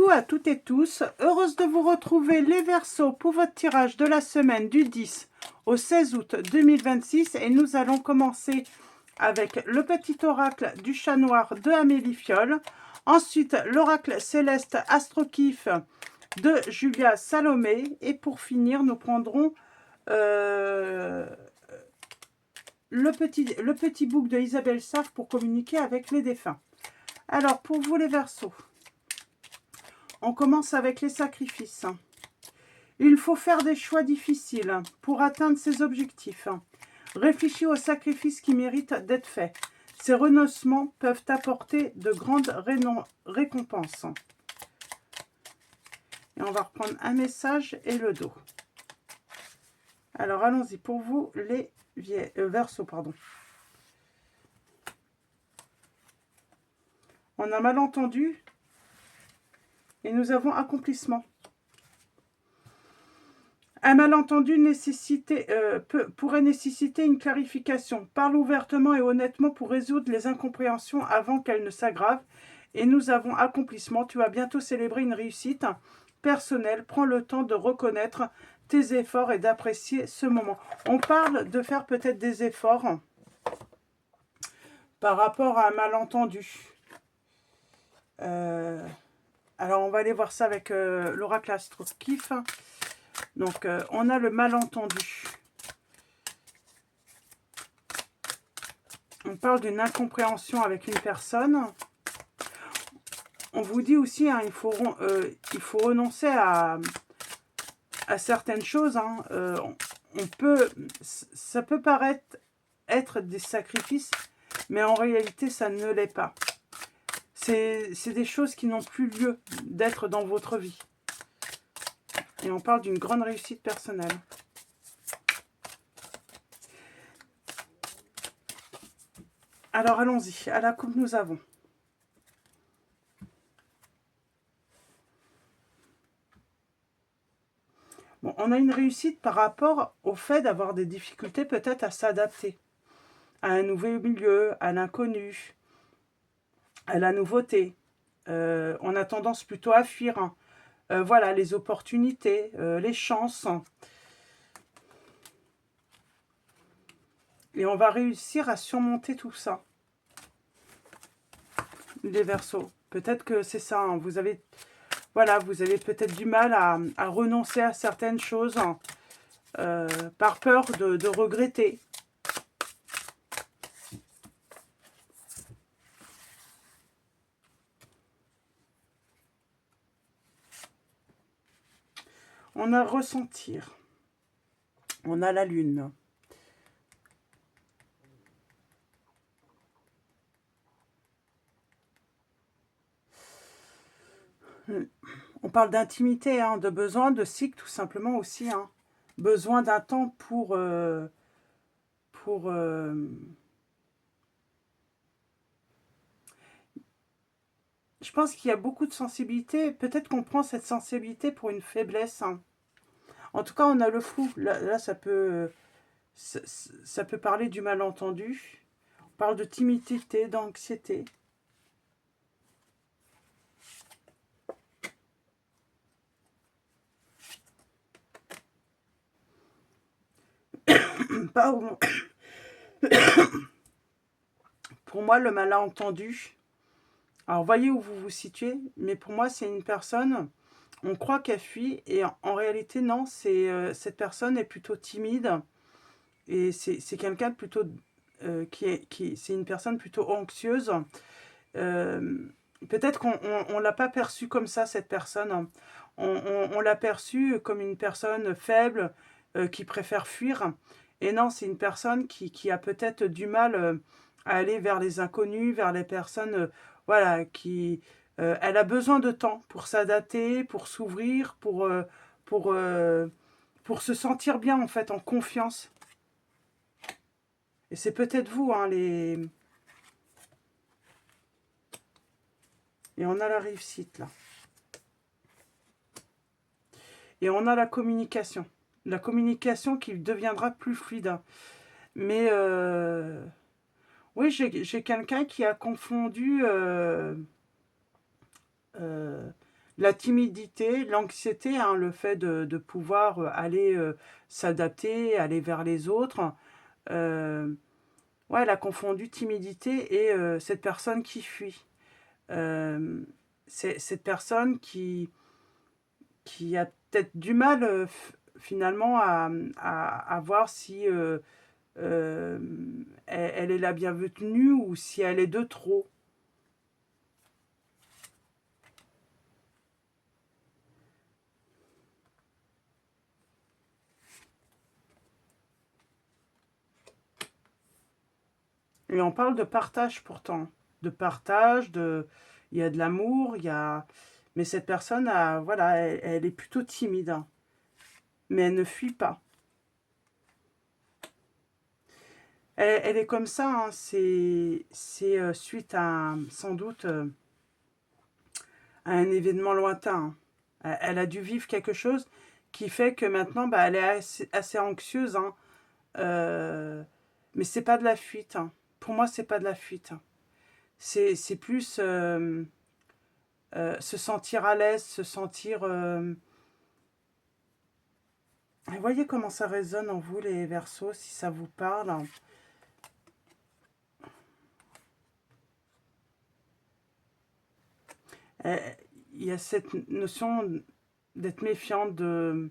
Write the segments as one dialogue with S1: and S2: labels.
S1: Coucou à toutes et tous, heureuse de vous retrouver les Verseaux pour votre tirage de la semaine du 10 au 16 août 2026 et nous allons commencer avec le petit oracle du chat noir de Amélie Fiol, ensuite l'oracle céleste Astrokif de Julia Salomé et pour finir nous prendrons le petit book de Isabelle Sarr pour communiquer avec les défunts. Alors pour vous les Verseaux, on commence avec les sacrifices. Il faut faire des choix difficiles pour atteindre ses objectifs. Réfléchis aux sacrifices qui méritent d'être faits. Ces renoncements peuvent apporter de grandes récompenses. Et on va reprendre un message et le dos. Alors allons-y pour vous les Verseaux. On a malentendu et nous avons accomplissement. Un malentendu pourrait nécessiter une clarification. Parle ouvertement et honnêtement pour résoudre les incompréhensions avant qu'elles ne s'aggravent. Et nous avons accomplissement. Tu vas bientôt célébrer une réussite personnelle. Prends le temps de reconnaître tes efforts et d'apprécier ce moment. On parle de faire peut-être des efforts par rapport à un malentendu. Alors, on va aller voir ça avec l'oracle Astrokif. Donc, on a le malentendu. On parle d'une incompréhension avec une personne. On vous dit aussi, hein, il faut renoncer à certaines choses. Hein. Ça peut paraître être des sacrifices, mais en réalité, ça ne l'est pas. C'est des choses qui n'ont plus lieu d'être dans votre vie. Et on parle d'une grande réussite personnelle. Alors allons-y, à la coupe nous avons. Bon, on a une réussite par rapport au fait d'avoir des difficultés peut-être à s'adapter à un nouveau milieu, à l'inconnu, à la nouveauté. On a tendance plutôt à fuir. Hein. Voilà, les opportunités, les chances. Et on va réussir à surmonter tout ça. Les Verseaux. Peut-être que c'est ça. Hein. Vous avez peut-être du mal à renoncer à certaines choses par peur de regretter. On a ressentir. On a la lune. On parle d'intimité, hein, de besoin, de cycle tout simplement aussi. Hein. Besoin d'un temps pour je pense qu'il y a beaucoup de sensibilité. Peut-être qu'on prend cette sensibilité pour une faiblesse. Hein. En tout cas, on a le flou. Là ça peut parler du malentendu. On parle de timidité, d'anxiété. Pardon. Pour moi, le malentendu, alors voyez où vous vous situez, mais pour moi, c'est une personne, on croit qu'elle fuit, et en réalité, non, cette personne est plutôt timide, et c'est quelqu'un de plutôt, c'est une personne plutôt anxieuse. Peut-être qu'on ne l'a pas perçue comme ça, cette personne. On l'a perçue comme une personne faible, qui préfère fuir. Et non, c'est une personne qui a peut-être du mal à aller vers les inconnus, vers les personnes, voilà, elle a besoin de temps pour s'adapter, pour s'ouvrir, pour se sentir bien, en fait, en confiance. Et c'est peut-être vous, hein, Et on a la réussite, là. Et on a la communication. La communication qui deviendra plus fluide. Mais, oui, j'ai quelqu'un qui a confondu La timidité, l'anxiété, hein, le fait de pouvoir aller s'adapter, aller vers les autres. euh, ouais, elle a confondu timidité et cette personne qui fuit. Euh, c'est cette personne qui a peut-être du mal finalement à voir si euh, elle est la bienvenue ou si elle est de trop. Et on parle de partage pourtant. De partage, il y a de l'amour, il y a... Mais cette personne, voilà, elle est plutôt timide, hein. Mais elle ne fuit pas. Elle est comme ça, hein. C'est suite à, sans doute, à un événement lointain, hein. Elle a dû vivre quelque chose qui fait que maintenant, bah, elle est assez anxieuse, hein. Euh, mais c'est pas de la fuite, hein. Pour moi, c'est pas de la fuite, hein. C'est plus se sentir à l'aise, se sentir... Vous voyez comment ça résonne en vous, les Verseaux, si ça vous parle, hein. Euh, Il y a cette notion d'être méfiante, de...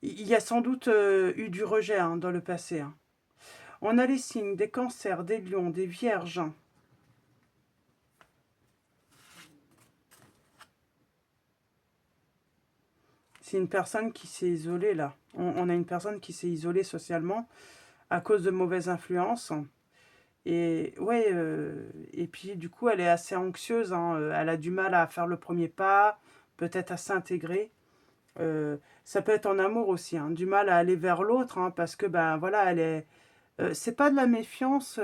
S1: Il y a sans doute eu du rejet, hein, dans le passé, hein. On a les signes des cancers, des lions, des vierges. C'est une personne qui s'est isolée, là. On a une personne qui s'est isolée socialement à cause de mauvaises influences. Et ouais, et puis du coup, elle est assez anxieuse, hein. Elle a du mal à faire le premier pas, peut-être à s'intégrer. Ça peut être en amour aussi, hein, du mal à aller vers l'autre, hein, parce que ben voilà, elle est. C'est pas de la méfiance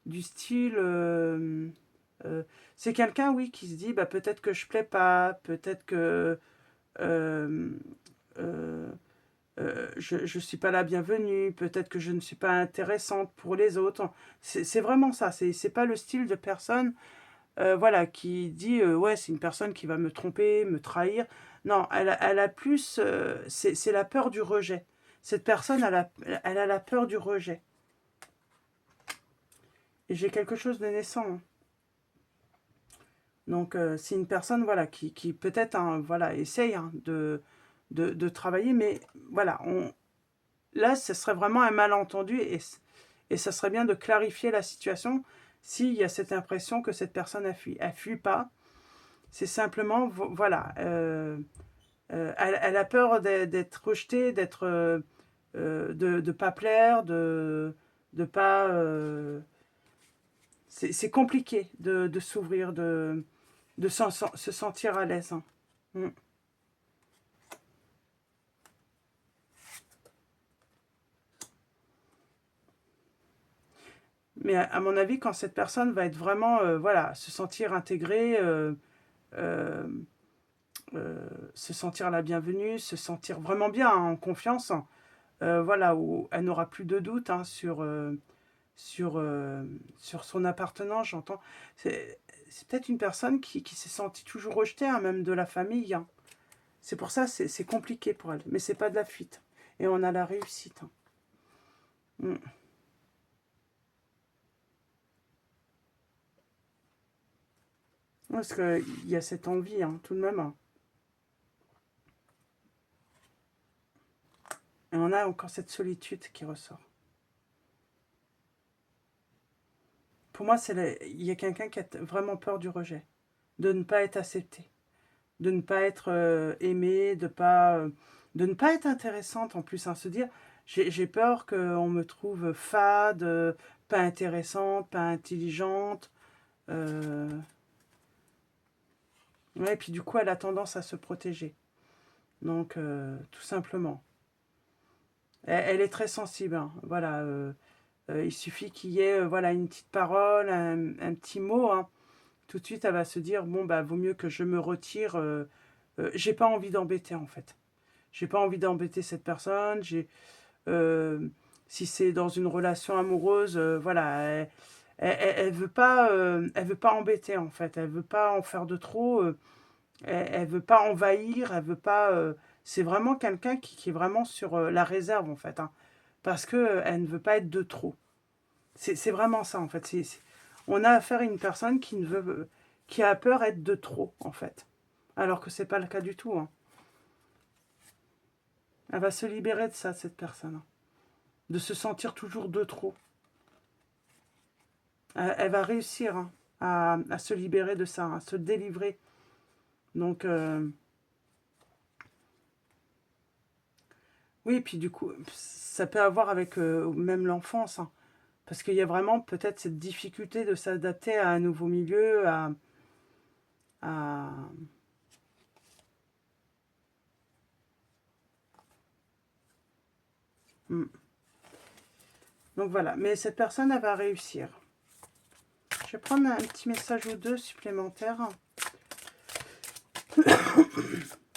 S1: du style. Euh, c'est quelqu'un, oui, qui se dit, bah peut-être que je plais pas, peut-être que euh, euh, je suis pas la bienvenue, peut-être que je ne suis pas intéressante pour les autres. C'est vraiment ça. C'est pas le style de personne, voilà, qui dit ouais, c'est une personne qui va me tromper, me trahir. Non, elle a plus, c'est la peur du rejet. Cette personne, elle a la peur du rejet. Et j'ai quelque chose de naissant, hein. Donc c'est une personne, voilà, qui peut-être, hein, voilà, essaye, hein, de travailler, mais voilà, là, ce serait vraiment un malentendu et ça serait bien de clarifier la situation s'il y a cette impression que cette personne a fui. Elle fuit pas. C'est simplement, voilà, elle a peur d'être rejetée, d'être, de pas plaire, de pas. C'est compliqué de s'ouvrir, de se sentir à l'aise, hein. Mm. Mais à mon avis, quand cette personne va être vraiment, voilà, se sentir intégrée, euh, se sentir la bienvenue, se sentir vraiment bien, hein, en confiance, voilà, où elle n'aura plus de doute, hein, sur, sur son appartenance, j'entends. C'est peut-être une personne qui s'est sentie toujours rejetée, hein, même de la famille, hein. C'est pour ça c'est compliqué pour elle, mais c'est pas de la fuite. Et on a la réussite, hein. Mm. Parce qu'il y a cette envie, hein, tout de même, hein. Et on a encore cette solitude qui ressort. Pour moi, il y a quelqu'un qui a vraiment peur du rejet, de ne pas être accepté, de ne pas être aimée, de ne pas être intéressante en plus, hein, se dire j'ai peur qu'on me trouve fade, pas intéressante, pas intelligente. Euh, ouais, et puis du coup, elle a tendance à se protéger. Donc, tout simplement. Elle est très sensible, hein. Voilà, il suffit qu'il y ait voilà, une petite parole, un petit mot, hein. Tout de suite, elle va se dire bon, bah, vaut mieux que je me retire. J'ai pas envie d'embêter, en fait. J'ai pas envie d'embêter cette personne. Euh, si c'est dans une relation amoureuse, voilà, elle veut pas embêter, en fait. Elle veut pas en faire de trop, elle veut pas envahir, elle veut pas, c'est vraiment quelqu'un qui est vraiment sur, la réserve, en fait, hein, parce que, elle ne veut pas être de trop. C'est vraiment ça, en fait. On a affaire à une personne qui ne veut qui a peur d'être de trop, en fait. Alors que c'est pas le cas du tout, hein. Elle va se libérer de ça, cette personne, hein, de se sentir toujours de trop. Elle va réussir, hein, à se libérer de ça, à se délivrer. Donc, oui, puis du coup, ça peut avoir avec même l'enfance, hein, parce qu'il y a vraiment peut-être cette difficulté de s'adapter à un nouveau milieu, à- Hmm. Donc voilà, mais cette personne, elle va réussir. Je vais prendre un petit message ou deux supplémentaires.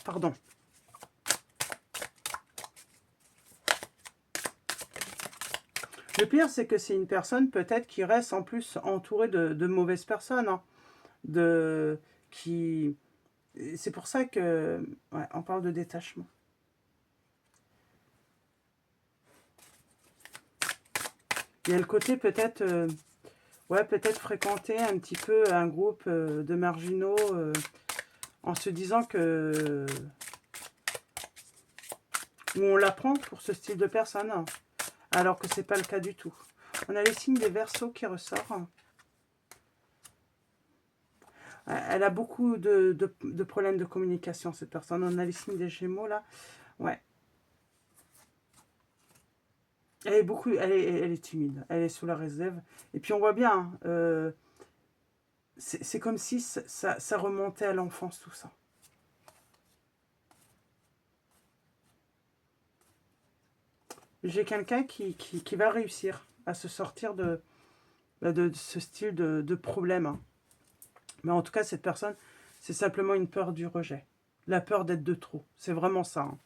S1: Pardon. Le pire, c'est que c'est une personne peut-être qui reste en plus entourée de mauvaises personnes, hein, de, qui... C'est pour ça que... Ouais, on parle de détachement. Il y a le côté peut-être... ouais, peut-être fréquenter un petit peu un groupe de marginaux en se disant que... Où on l'apprend pour ce style de personne, hein, alors que c'est pas le cas du tout. On a les signes des Verseaux qui ressortent. Elle a beaucoup de problèmes de communication, cette personne. On a les signes des Gémeaux, là. Ouais. Elle est timide. Elle est sous la réserve. Et puis, on voit bien, hein, c'est comme si ça remontait à l'enfance, tout ça. J'ai quelqu'un qui va réussir à se sortir de ce style de problème, hein. Mais en tout cas, cette personne, c'est simplement une peur du rejet. La peur d'être de trop. C'est vraiment ça, hein.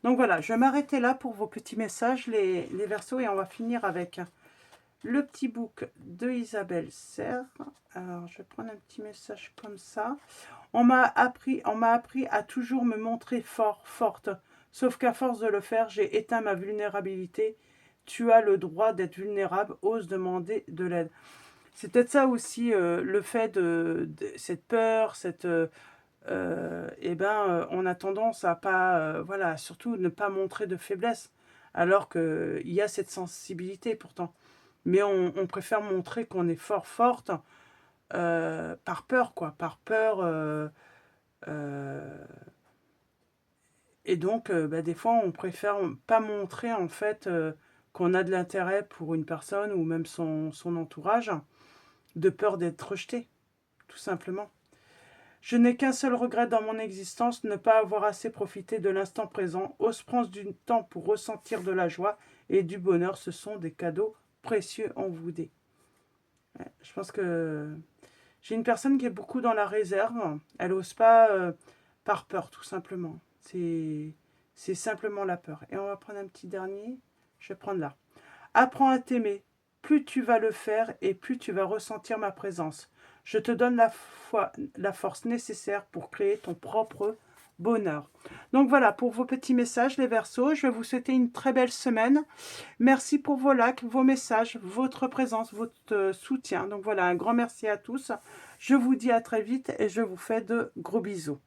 S1: Donc voilà, je vais m'arrêter là pour vos petits messages, les Verseaux, et on va finir avec le petit book de Isabelle Serre. Alors, je vais prendre un petit message comme ça. On m'a appris à toujours me montrer forte. Sauf qu'à force de le faire, j'ai éteint ma vulnérabilité. Tu as le droit d'être vulnérable, ose demander de l'aide. C'est peut-être ça aussi, le fait de cette peur, on a tendance à pas, voilà, surtout ne pas montrer de faiblesse, alors qu'il y a cette sensibilité pourtant. Mais on préfère montrer qu'on est forte, par peur, quoi, par peur. Euh, et donc, des fois, on préfère pas montrer, en fait, qu'on a de l'intérêt pour une personne ou même son entourage, de peur d'être rejeté, tout simplement. Je n'ai qu'un seul regret dans mon existence, ne pas avoir assez profité de l'instant présent. Ose prendre du temps pour ressentir de la joie et du bonheur. Ce sont des cadeaux précieux envoûtés. Ouais, je pense que j'ai une personne qui est beaucoup dans la réserve. Elle n'ose pas par peur, tout simplement. C'est simplement la peur. Et on va prendre un petit dernier. Je vais prendre là. Apprends à t'aimer. Plus tu vas le faire et plus tu vas ressentir ma présence. Je te donne la force nécessaire pour créer ton propre bonheur. Donc voilà pour vos petits messages, les Verseaux. Je vais vous souhaiter une très belle semaine. Merci pour vos likes, vos messages, votre présence, votre soutien. Donc voilà, un grand merci à tous. Je vous dis à très vite et je vous fais de gros bisous.